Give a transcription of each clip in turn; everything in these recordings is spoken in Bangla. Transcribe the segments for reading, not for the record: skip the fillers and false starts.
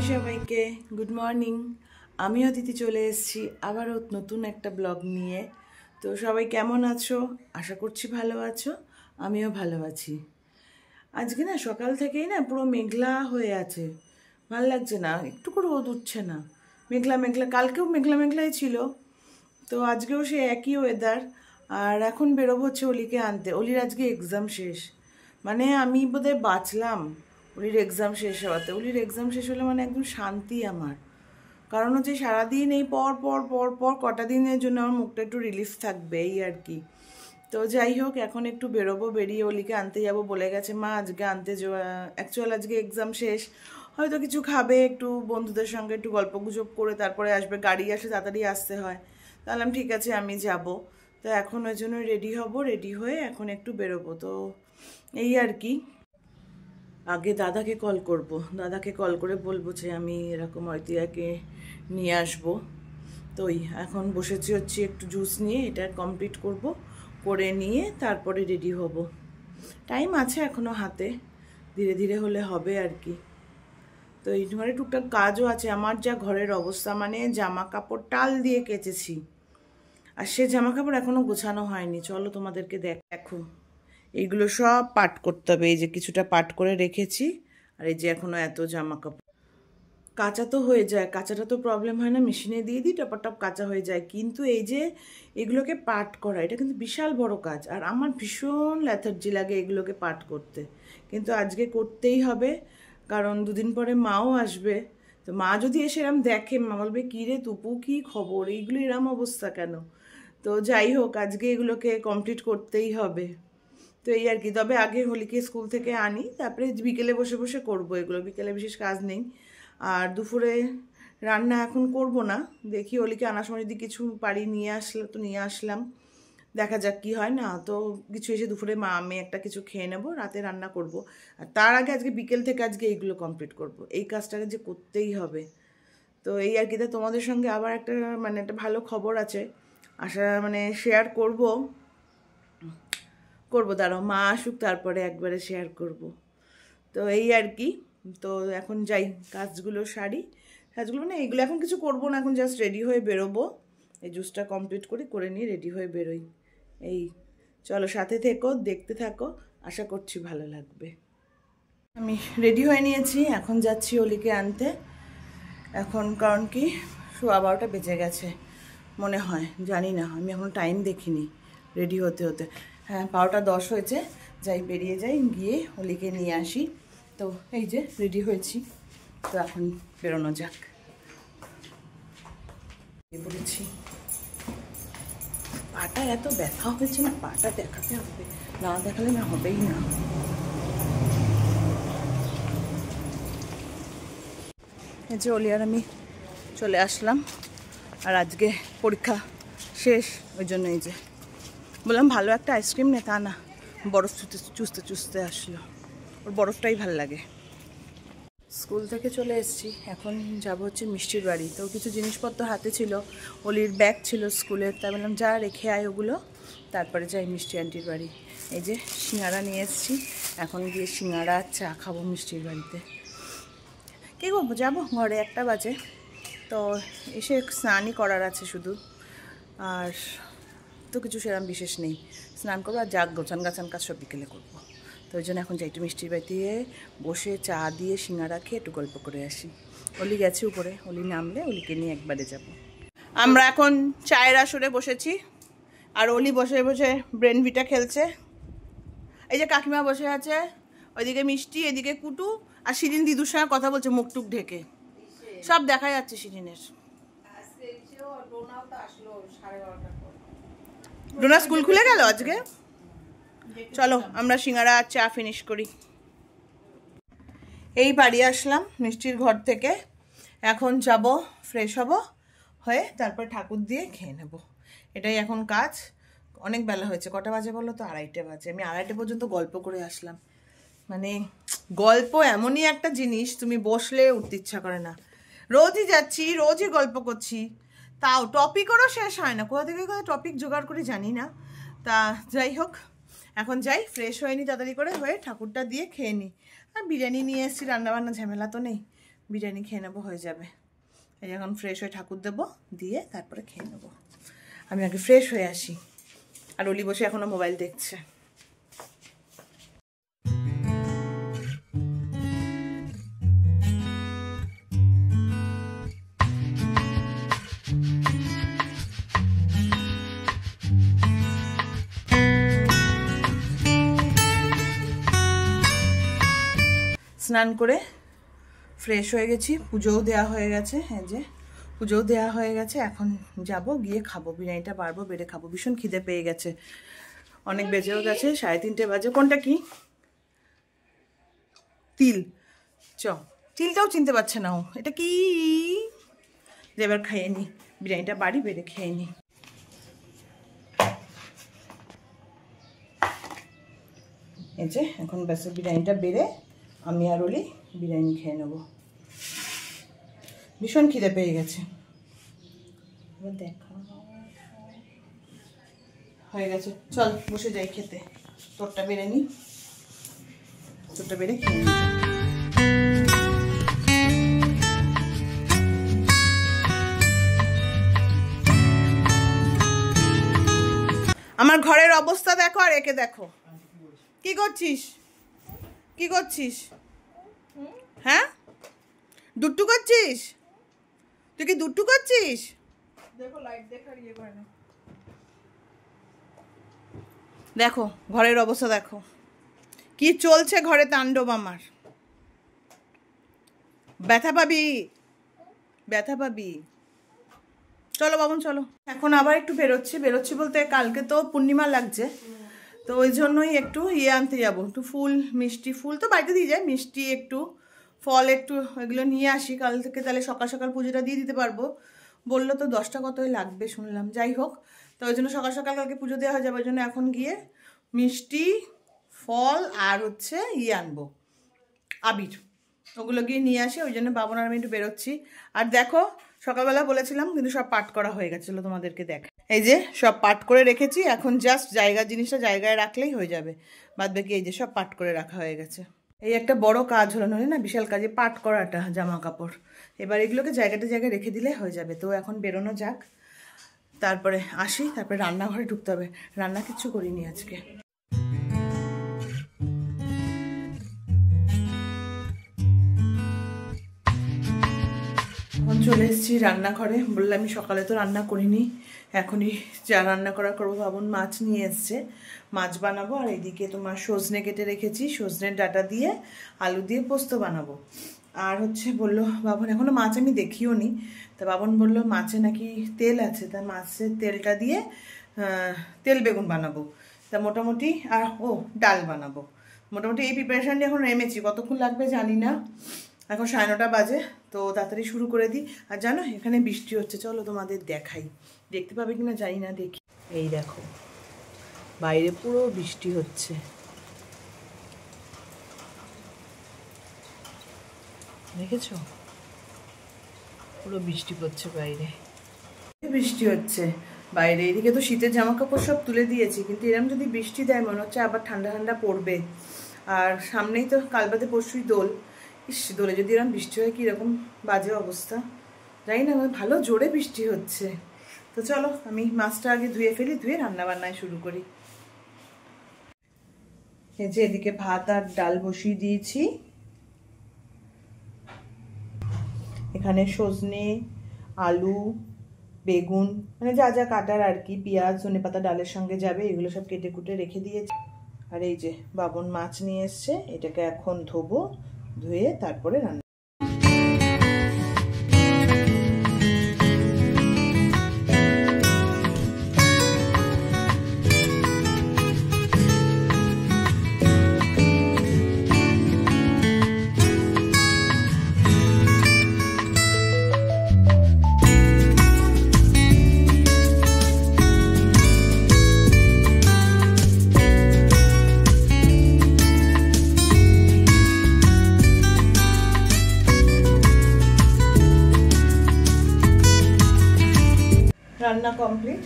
হাই সবাইকে, গুড মর্নিং। আমি অতিথি চলে এসেছি আবারও নতুন একটা ব্লগ নিয়ে। তো সবাই কেমন আছো? আশা করছি ভালো আছো, আমিও ভালো আছি। আজকে না সকাল থেকেই না পুরো মেঘলা হয়ে আছে, ভালো লাগছে না, একটু করে রোদ উঠছে না, মেঘলা মেঘলা। কালকেও মেঘলা মেঘলাই ছিল, তো আজকেও সে একই ওয়েদার। আর এখন বেরোবো হচ্ছে অলিকে আনতে। অলির আজকে এক্সাম শেষ, মানে আমি বোধহয় বাঁচলাম অলির এক্সাম শেষ হওয়াতে। অলির এক্সাম শেষ হলে মানে একদম শান্তি আমার। কারণ হচ্ছে সারাদিন এই পর পর পর পর কটা দিনের জন্য আমার মুখটা একটু রিলিফ থাকবে, এই আর কি। তো যাই হোক, এখন একটু বেরোবো, বেরিয়ে অলিকে আনতে যাবো। বলে গেছে মা আজকে আনতে যাওয়া, অ্যাকচুয়াল আজকে এক্সাম শেষ, হয়তো কিছু খাবে, একটু বন্ধুদের সঙ্গে একটু গল্প গুজব করে তারপরে আসবে, গাড়ি আসে তাড়াতাড়ি আসতে হয়। তাহলে ঠিক আছে আমি যাব। তো এখন ওই জন্য রেডি হব, রেডি হয়ে এখন একটু বেরোবো। তো এই আর কি। আগে দাদাকে কল করব, দাদাকে কল করে বলবো যে আমি এরকম ঐতিহাকে নিয়ে আসবো। তো এখন বসেছি হচ্ছে একটু জুস নিয়ে, এটা কমপ্লিট করব, করে নিয়ে তারপরে রেডি হব। টাইম আছে এখনও হাতে, ধীরে ধীরে হলে হবে আর কি। তো এই ঘরে টুকটাক কাজও আছে। আমার যা ঘরের অবস্থা, মানে জামা কাপড় টাল দিয়ে কেচেছি, আর সে জামা কাপড় এখনও গোছানো হয়নি। চলো তোমাদেরকে দেখো। এইগুলো সব পাট করতে হবে, এই যে কিছুটা পাট করে রেখেছি, আর এই যে এখনও এত জামা কাপড়। কাঁচা তো হয়ে যায়, কাঁচাটা তো প্রবলেম হয় না, মেশিনে দিয়ে দিই টপাটপ কাঁচা হয়ে যায়। কিন্তু এই যে এগুলোকে পাট করা, এটা কিন্তু বিশাল বড় কাজ, আর আমার ভীষণ ল্যাথার্জি লাগে এগুলোকে পাট করতে। কিন্তু আজকে করতেই হবে, কারণ দুদিন পরে মাও আসবে। তো মা যদি এসে এরম দেখে, মা বলবে কী রে তুপু, কী খবর, এইগুলো এরম অবস্থা কেন? তো যাই হোক, আজকে এগুলোকে কমপ্লিট করতেই হবে। তো এই আর কি। তবে আগে হোলিকে স্কুল থেকে আনি, তারপরে বিকেলে বসে বসে করবো এগুলো, বিকেলে বিশেষ কাজ নেই। আর দুপুরে রান্না এখন করব না, দেখি হোলিকে আনার সময় যদি কিছু পারি নিয়ে আসলে তো নিয়ে আসলাম, দেখা যাক কি হয়। না তো কিছু এসে দুপুরে মা আমি একটা কিছু খেয়ে নেবো, রাতে রান্না করব। আর তার আগে আজকে বিকেল থেকে আজকে এইগুলো কমপ্লিট করব, এই কাজটাকে যে করতেই হবে। তো এই আর কি। তা তোমাদের সঙ্গে আবার একটা মানে একটা ভালো খবর আছে, আশা মানে শেয়ার করব। দাঁড়াও মা আসুক তারপরে একবারে শেয়ার করব। তো এই আর কি। তো এখন যাই, কাজগুলো সারি। কাজগুলো মানে এইগুলো এখন কিছু করব না, এখন জাস্ট রেডি হয়ে বেরোবো। এই জুসটা কমপ্লিট করে নিয়ে রেডি হয়ে বেরোই। এই চলো, সাথে থেকো, দেখতে থাকো, আশা করছি ভালো লাগবে। আমি রেডি হয়ে নিয়েছি, এখন যাচ্ছি অলিকে আনতে। এখন কারণ কি 12:15 বেজে গেছে মনে হয়, জানি না, আমি এখন টাইম দেখিনি রেডি হতে হতে। হ্যাঁ 12:10 হয়েছে। যাই, বেরিয়ে যাই, গিয়ে অলিকে নিয়ে আসি। তো এই যে রেডি হয়েছি, তো এখন বেরোনো যাক। বলেছি পাটা এত ব্যথা হয়েছে না, পাটা দেখাতে হবে, না দেখালে না হবেই না। এই যে অলি আর আমি চলে আসলাম, আর আজকে পরীক্ষা শেষ, ওই জন্য এই যে বললাম ভালো একটা আইসক্রিম নে, তা না, বরফ চুষতে চুষতে আসলো, ওর বরফটাই ভাল লাগে। স্কুল থেকে চলে এসেছি, এখন যাব হচ্ছে মিষ্টির বাড়ি। তো কিছু জিনিসপত্র হাতে ছিল, অলির ব্যাগ ছিল স্কুলের, তাই বললাম যা রেখে আয় ওগুলো, তারপরে যাই মিষ্টি আন্টির বাড়ি। এই যে সিঙ্গাড়া নিয়ে এসেছি, এখন গিয়ে সিঙ্গাড়া চা খাবো মিষ্টির বাড়িতে। কী করবো, যাবো, ঘরে 1টা বাজে, তো এসে স্নানই করার আছে শুধু, আর তো কিছু সেরকম বিশেষ নেই। স্নান করবো আর যাক গোছান গাছান কাজ সব বিকেলে করবো। তো ওই জন্য এখন যাই একটু মিষ্টির বাড়িতে বসে চা দিয়ে সিঙ্গাড়া খেয়ে একটু গল্প করে আসি। অলি গেছে উপরে, অলি নামলে অলিকে নিয়ে একবারে যাব। আমরা এখন চায়ের আসরে বসেছি, আর অলি বসে বসে ব্রেনভিটা খেলছে। এই যে কাকিমা বসে আছে, ওইদিকে মিষ্টি, এদিকে কুটু, আর শিরিন দিদুর সঙ্গে কথা বলছে মুখ টুক ঢেকে, সব দেখা যাচ্ছে শিরিনের। ডোনা স্কুল খুলে গেল আজকে। চলো আমরা সিঙ্গারা আর চা ফিনিশ করি। এই বাড়ি আসলাম মিষ্টির ঘর থেকে, এখন যাব ফ্রেশ হব, হয়ে তারপর ঠাকুর দিয়ে খেয়ে নেব, এটাই এখন কাজ। অনেক বেলা হয়েছে, কটা বাজে বলো তো? 2:30 বাজে। আমি 2:30 পর্যন্ত গল্প করে আসলাম। মানে গল্প এমনই একটা জিনিস, তুমি বসলে উঠতে ইচ্ছা করে না। রোজই যাচ্ছি, রোজই গল্প করছি, তাও টপিকেরও শেষ হয় না, কোথা থেকে কোথা টপিক জোগাড় করে জানি না। তা যাই হোক, এখন যাই, ফ্রেশ হয়ে নিই তাড়াতাড়ি করে, হয়ে ঠাকুরটা দিয়ে খেয়ে নিই। আর বিরিয়ানি নিয়ে এসেছি, রান্নাবান্না ঝামেলা তো নেই, বিরিয়ানি খেয়ে নেবো, হয়ে যাবে। এই এখন ফ্রেশ হয়ে ঠাকুর দেবো, দিয়ে তারপরে খেয়ে নেবো। আমি আগে ফ্রেশ হয়ে আসি। আর অলি বসে এখনো মোবাইল দেখছে। স্নান করে ফ্রেশ হয়ে গেছি, পুজোও দেওয়া হয়ে গেছে। এই যে পুজোও দেওয়া হয়ে গেছে, এখন যাব গিয়ে খাবো, বিরিয়ানিটা বাড়বো, বেড়ে খাবো। ভীষণ খিদে পেয়ে গেছে, অনেক বেজেও গেছে, 3:30 বাজে। কোনটা কি? তিল। তিলটাও চিনতে পারছে না ও, এটা কি? যে এবার খেয়ে নি, বিরিয়ানিটা বাড়ি, বেড়ে খেয়ে নি। এই যে এখন ব্যাস বিরিয়ানিটা বেড়ে আমি আর অলি বিরিয়ানি খেয়ে নেবো। ভীষণ খিদে পেয়ে গেছে। দেখা হয়ে গেছে, চল বসে যাই খেতে। তোরটা বেড়ে নি, তোরটা বেড়ে খেয়ে নি। আমার ঘরের অবস্থা দেখো আর একে দেখো। কি করছিস? কি করছিস? হ্যাঁ, দুট্টু করছিস? তুই কি দুট্টু করছিস? দেখো লাইট দেখার ইয়ে করে না। দেখো ঘরের অবস্থা দেখো, কি চলছে ঘরে তাণ্ডব আমার। ব্যথা পাবি, ব্যথা পাবি। চলো বাবন চলো। এখন আবার একটু বেরোচ্ছি বলতে কালকে তো পূর্ণিমা লাগছে, তো ওই জন্যই একটু আনতে যাবো, একটু ফুল, মিষ্টি। ফুল তো বাড়িতে দিয়ে যায়, মিষ্টি একটু, ফল একটু, এগুলো নিয়ে আসি কাল থেকে, তাহলে সকাল সকাল পুজোটা দিয়ে দিতে পারবো। বললো তো 10টা কতই লাগবে শুনলাম, যাই হোক। তো ওই জন্য সকাল সকাল কালকে পুজো দেওয়া হয়ে যাবে, ওই জন্য এখন গিয়ে মিষ্টি, ফল আর হচ্ছে আনবো, আবির, ওগুলো গিয়ে নিয়ে আসি। ওই জন্য বাবন আর আমি একটু বেরোচ্ছি। আর দেখো সকালবেলা বলেছিলাম কিন্তু সব পাট করা হয়ে গেছিলো, তোমাদেরকে দেখ। এই যে সব পাট করে রেখেছি, এখন জাস্ট জিনিসটা জায়গায় রাখলেই হয়ে যাবে। বাদ বাকি এই যে সব পাট করে রাখা হয়ে গেছে। এই একটা বড় কাজ হলো, নয় না বিশাল কাজে পাট করাটা, জামা কাপড়। এবার এগুলোকে জায়গায় রেখে দিলে হয়ে যাবে। তো এখন বেরোনো যাক, তারপরে আসি, তারপরে রান্নাঘরে ঢুকতে হবে। রান্না কিচ্ছু করিনি আজকে। এখন চলে এসেছি রান্নাঘরে। বললাম আমি সকালে তো রান্না করিনি, এখনই যা রান্না করবো। বাবন মাছ নিয়ে এসছে, মাছ বানাবো। আর এদিকে তোমার সজনে কেটে রেখেছি, সজনের ডাঁটা দিয়ে আলু দিয়ে পোস্ত বানাবো। আর হচ্ছে বললো বাবন, এখনও মাছ আমি দেখিও নি, তা বাবন বললো মাছে নাকি তেল আছে, তা মাছের তেলটা দিয়ে তেল বেগুন বানাবো। তা মোটামুটি আর ডাল বানাবো। মোটামুটি এই প্রিপারেশান নিয়ে এখন নেমেছি, কতক্ষণ লাগবে জানি না। এখন 9:30 বাজে, তো তাড়াতাড়ি শুরু করে দিই। আর জানো এখানে বৃষ্টি হচ্ছে, চলো তোমাদের দেখাই, দেখতে পাবে কিনা জানি না, দেখি। এই দেখো বাইরে পুরো বৃষ্টি হচ্ছে, দেখেছো? পুরো বৃষ্টি পড়ছে বাইরে, বৃষ্টি হচ্ছে বাইরে। এদিকে তো শীতের জামা কাপড় সব তুলে দিয়েছি, কিন্তু এরকম যদি বৃষ্টি দেয় মনে হচ্ছে আবার ঠান্ডা ঠান্ডা পড়বে। আর সামনেই তো কাল বাদে পরশুই দোল। দোলে যদি এরকম বৃষ্টি হয় কি এরকম বাজে অবস্থা, জানি না, ভালো জোরে বৃষ্টি হচ্ছে। তো চলো আমি মাছটা আগে ধুয়ে ফেলি, ধুয়ে রান্না বান্নায় শুরু করি। এই যে এদিকে ভাত আর ডাল বসিয়ে দিয়েছি। এখানে সজনে, আলু, বেগুন, মানে যা যা কাটার আর কি, পেঁয়াজ, ধনেপাতা ডালের সঙ্গে যাবে, এগুলো সব কেটে কুটে রেখে দিয়েছি। আর এই যে বাবন মাছ নিয়ে এসছে, এটাকে এখন ধোবো, ধুয়ে তারপরে রান্না। রান্না কমপ্লিট।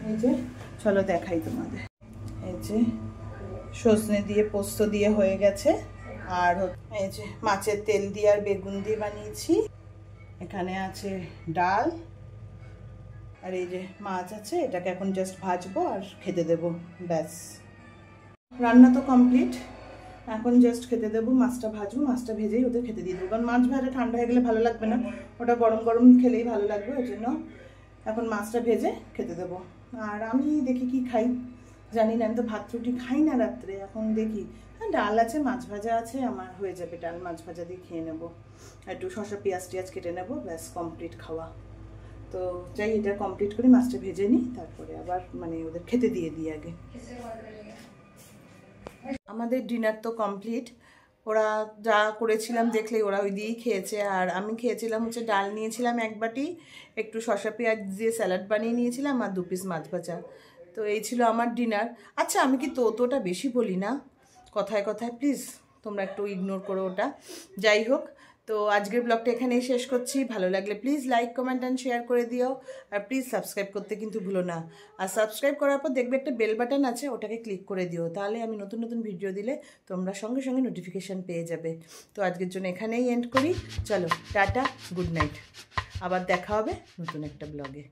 এই যে চলো দেখাই তোমাদের। এই যে সজনে দিয়ে পোস্ত দিয়ে হয়ে গেছে, আর এই যে মাছের তেল দিয়ে আর বেগুন দিয়ে বানিয়েছি। এখানে আছে ডাল, আর এই যে মাছ আছে, এটাকে এখন জাস্ট ভাজবো আর খেতে দেবো, ব্যাস। রান্না তো কমপ্লিট, এখন জাস্ট খেতে দেবো। মাছটা ভাজবো, মাছটা ভেজেই ওদের খেতে দিয়ে দেবো, কারণ মাছ ভাজা ঠান্ডা হয়ে গেলে ভালো লাগবে না, ওটা গরম গরম খেলেই ভালো লাগবে, ওই জন্য এখন মাছটা ভেজে খেতে দেবো। আর আমি দেখি কি খাই, জানি না, আমি তো ভাত রুটি খাই না রাত্রে, এখন দেখি। হ্যাঁ, ডাল আছে, মাছ ভাজা আছে, আমার হয়ে যাবে, ডাল মাছ ভাজা দিয়ে খেয়ে নেবো। একটু শসা পেঁয়াজ টিয়াজ কেটে নেবো, ব্যাস কমপ্লিট খাওয়া। তো যাই, এটা কমপ্লিট করে মাছটা ভেজে নিই, তারপরে আবার মানে ওদের খেতে দিয়ে দিই আগে। আমাদের ডিনার তো কমপ্লিট, ওরা যা করেছিলাম দেখলেই ওরা ওই দিয়েই খেয়েছে। আর আমি খেয়েছিলাম হচ্ছে ডাল নিয়েছিলাম এক বাটি, একটু শসা পেঁয়াজ দিয়ে স্যালাড বানিয়ে নিয়েছিলাম, আর 2 পিস মাছ ভাজা। তো এই ছিল আমার ডিনার। আচ্ছা, আমি কি তোটা বেশি বলি না কথায় কথায়, প্লিজ তোমরা একটু ইগনোর করো ওটা। যাই হোক, তো আজকের ব্লগটা এখানেই শেষ করছি। ভালো লাগলে please like comment and share করে দিও, আর প্লিজ সাবস্ক্রাইব করতে কিন্তু ভুলো না। আর সাবস্ক্রাইব করার পর দেখবে একটা বেল বাটন আছে, ওটাকে ক্লিক করে দিও, তাহলে আমি নতুন নতুন ভিডিও দিলে তোমরা সঙ্গে সঙ্গে নোটিফিকেশান পেয়ে যাবে। তো আজকের জন্য এখানেই এন্ড করি, চলো টাটা, গুড নাইট, আবার দেখা হবে নতুন একটা ব্লগে।